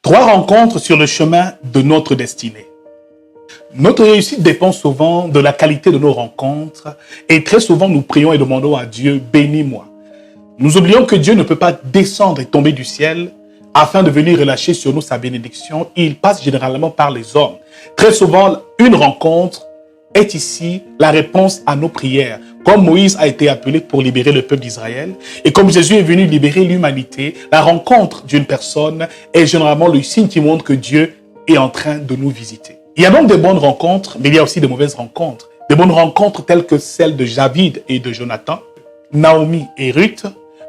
Trois rencontres sur le chemin de notre destinée. Notre réussite dépend souvent de la qualité de nos rencontres et très souvent nous prions et demandons à Dieu, bénis-moi. Nous oublions que Dieu ne peut pas descendre et tomber du ciel afin de venir relâcher sur nous sa bénédiction. Il passe généralement par les hommes. Très souvent, une rencontre est ici la réponse à nos prières. Comme Moïse a été appelé pour libérer le peuple d'Israël et comme Jésus est venu libérer l'humanité, la rencontre d'une personne est généralement le signe qui montre que Dieu est en train de nous visiter. Il y a donc des bonnes rencontres, mais il y a aussi de mauvaises rencontres. Des bonnes rencontres telles que celles de David et de Jonathan, Naomi et Ruth,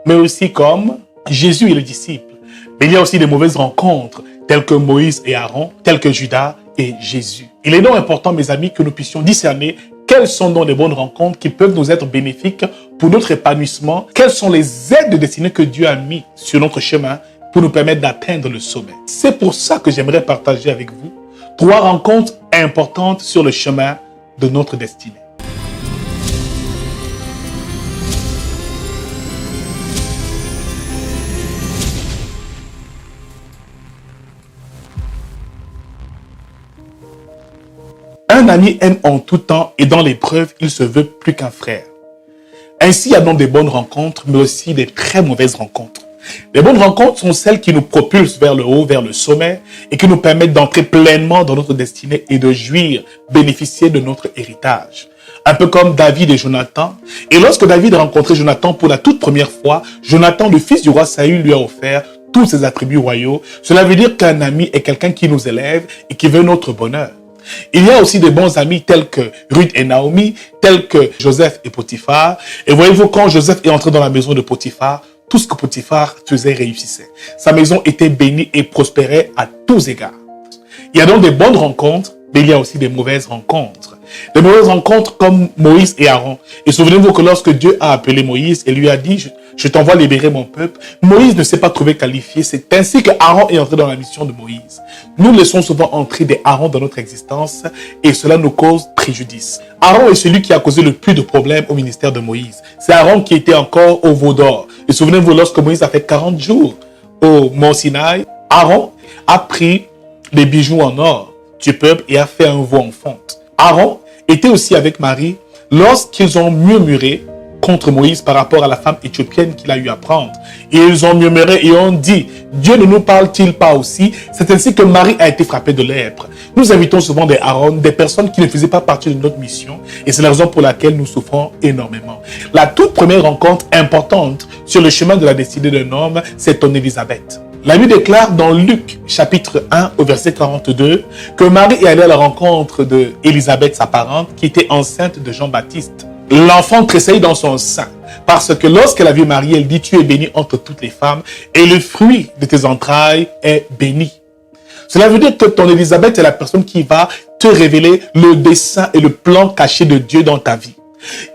mais aussi comme Jésus et les disciples. Mais il y a aussi des mauvaises rencontres telles que Moïse et Aaron, telles que Judas et Jésus. Il est donc important, mes amis, que nous puissions discerner quelles sont donc les bonnes rencontres qui peuvent nous être bénéfiques pour notre épanouissement. Quelles sont les aides de destinée que Dieu a mis sur notre chemin pour nous permettre d'atteindre le sommet. C'est pour ça que j'aimerais partager avec vous trois rencontres importantes sur le chemin de notre destinée. Un ami aime en tout temps et dans l'épreuve, il se veut plus qu'un frère. Ainsi, il y a donc des bonnes rencontres, mais aussi des très mauvaises rencontres. Les bonnes rencontres sont celles qui nous propulsent vers le haut, vers le sommet, et qui nous permettent d'entrer pleinement dans notre destinée et de jouir, bénéficier de notre héritage. Un peu comme David et Jonathan. Et lorsque David a rencontré Jonathan pour la toute première fois, Jonathan, le fils du roi Saül, lui a offert tous ses attributs royaux. Cela veut dire qu'un ami est quelqu'un qui nous élève et qui veut notre bonheur. Il y a aussi de bons amis tels que Ruth et Naomi, tels que Joseph et Potiphar. Et voyez-vous, quand Joseph est entré dans la maison de Potiphar, tout ce que Potiphar faisait réussissait. Sa maison était bénie et prospérait à tous égards. Il y a donc des bonnes rencontres, mais il y a aussi des mauvaises rencontres. Des mauvaises rencontres comme Moïse et Aaron. Et souvenez-vous que lorsque Dieu a appelé Moïse et lui a dit « Je t'envoie libérer mon peuple », Moïse ne s'est pas trouvé qualifié. C'est ainsi que Aaron est entré dans la mission de Moïse. Nous laissons souvent entrer des Aaron dans notre existence et cela nous cause préjudice. Aaron est celui qui a causé le plus de problèmes au ministère de Moïse. C'est Aaron qui était encore au veau d'or. Et souvenez-vous, lorsque Moïse a fait 40 jours au mont Sinaï, Aaron a pris les bijoux en or du peuple et a fait un veau en fonte. Aaron était aussi avec Marie lorsqu'ils ont murmuré contre Moïse par rapport à la femme éthiopienne qu'il a eu à prendre. Et ils ont murmuré et ont dit, Dieu ne nous parle-t-il pas aussi? C'est ainsi que Marie a été frappée de lèpre. Nous invitons souvent des Aaron, des personnes qui ne faisaient pas partie de notre mission, et c'est la raison pour laquelle nous souffrons énormément. La toute première rencontre importante sur le chemin de la destinée d'un homme, c'est ton Élisabeth. La Bible déclare dans Luc, chapitre 1, au verset 42, que Marie est allée à la rencontre d'Élisabeth, sa parente, qui était enceinte de Jean-Baptiste. L'enfant tressaillit dans son sein, parce que lorsqu'elle a vu Marie, elle dit, tu es bénie entre toutes les femmes, et le fruit de tes entrailles est béni. Cela veut dire que ton Élisabeth est la personne qui va te révéler le dessein et le plan caché de Dieu dans ta vie.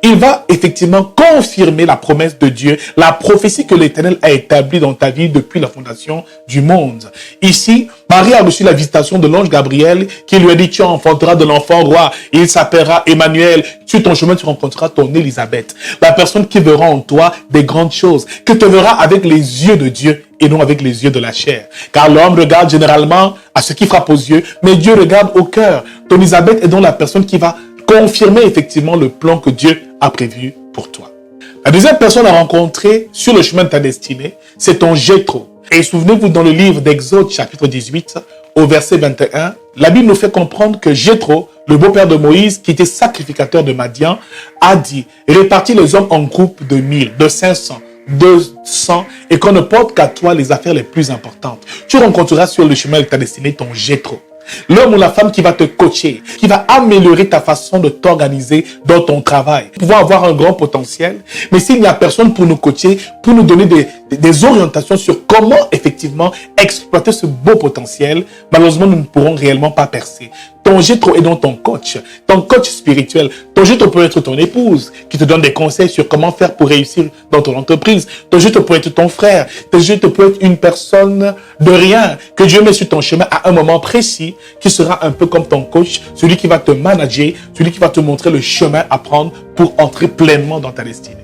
Il va effectivement confirmer la promesse de Dieu, la prophétie que l'Éternel a établie dans ta vie depuis la fondation du monde. Ici, Marie a reçu la visitation de l'ange Gabriel qui lui a dit, tu enfanteras de l'enfant roi et il s'appellera Emmanuel. Sur ton chemin, tu rencontreras ton Élisabeth, la personne qui verra en toi des grandes choses, que tu verras avec les yeux de Dieu et non avec les yeux de la chair. Car l'homme regarde généralement à ce qui frappe aux yeux, mais Dieu regarde au cœur. Ton Élisabeth est donc la personne qui va confirmer effectivement le plan que Dieu a prévu pour toi. La deuxième personne à rencontrer sur le chemin de ta destinée, c'est ton Jéthro. Et souvenez-vous, dans le livre d'Exode, chapitre 18, au verset 21, la Bible nous fait comprendre que Jéthro, le beau-père de Moïse, qui était sacrificateur de Madian, a dit « Répartis les hommes en groupes de 1000, de 500, 200, et qu'on ne porte qu'à toi les affaires les plus importantes. » Tu rencontreras sur le chemin de ta destinée ton Jéthro. L'homme ou la femme qui va te coacher, qui va améliorer ta façon de t'organiser dans ton travail. Nous pouvons avoir un grand potentiel, mais s'il n'y a personne pour nous coacher, pour nous donner des orientations sur comment effectivement exploiter ce beau potentiel, malheureusement nous ne pourrons réellement pas percer. Ton Jéthro est donc ton coach spirituel. Ton Jéthro peut être ton épouse, qui te donne des conseils sur comment faire pour réussir dans ton entreprise. Ton Jéthro peut être ton frère. Ton Jéthro peut être une personne de rien, que Dieu met sur ton chemin à un moment précis, qui sera un peu comme ton coach, celui qui va te manager, celui qui va te montrer le chemin à prendre pour entrer pleinement dans ta destinée.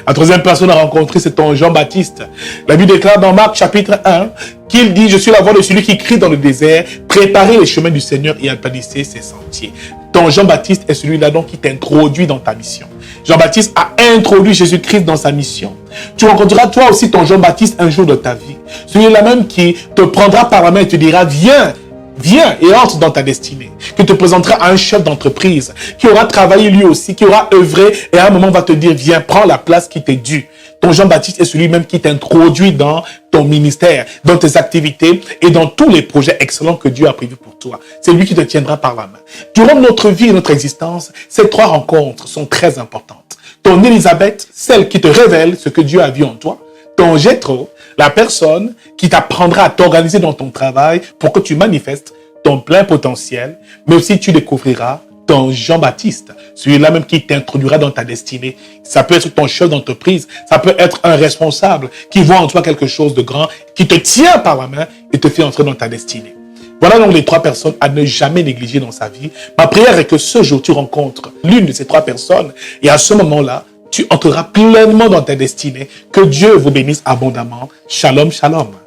La troisième personne à rencontrer, c'est ton Jean-Baptiste. La Bible déclare dans Marc chapitre 1 qu'il dit, je suis la voix de celui qui crie dans le désert, préparez les chemins du Seigneur et aplanissez ses sentiers. Ton Jean-Baptiste est celui-là donc qui t'introduit dans ta mission. Jean-Baptiste a introduit Jésus-Christ dans sa mission. Tu rencontreras toi aussi ton Jean-Baptiste un jour de ta vie. Celui-là même qui te prendra par la main et te dira, viens, viens et entre dans ta destinée. Qui te présentera à un chef d'entreprise, qui aura travaillé lui aussi, qui aura œuvré et à un moment va te dire, viens, prends la place qui t'est due. Ton Jean-Baptiste est celui-même qui t'introduit dans ton ministère, dans tes activités et dans tous les projets excellents que Dieu a prévus pour toi. C'est lui qui te tiendra par la main. Durant notre vie et notre existence, ces trois rencontres sont très importantes. Ton Élisabeth, celle qui te révèle ce que Dieu a vu en toi. Ton Jéthro, la personne qui t'apprendra à t'organiser dans ton travail pour que tu manifestes ton plein potentiel, mais aussi tu découvriras ton Jean-Baptiste, celui-là même qui t'introduira dans ta destinée. Ça peut être ton chef d'entreprise, ça peut être un responsable qui voit en toi quelque chose de grand, qui te tient par la main et te fait entrer dans ta destinée. Voilà donc les trois personnes à ne jamais négliger dans sa vie. Ma prière est que ce jour, tu rencontres l'une de ces trois personnes et à ce moment-là, tu entreras pleinement dans ta destinée. Que Dieu vous bénisse abondamment. Shalom, shalom.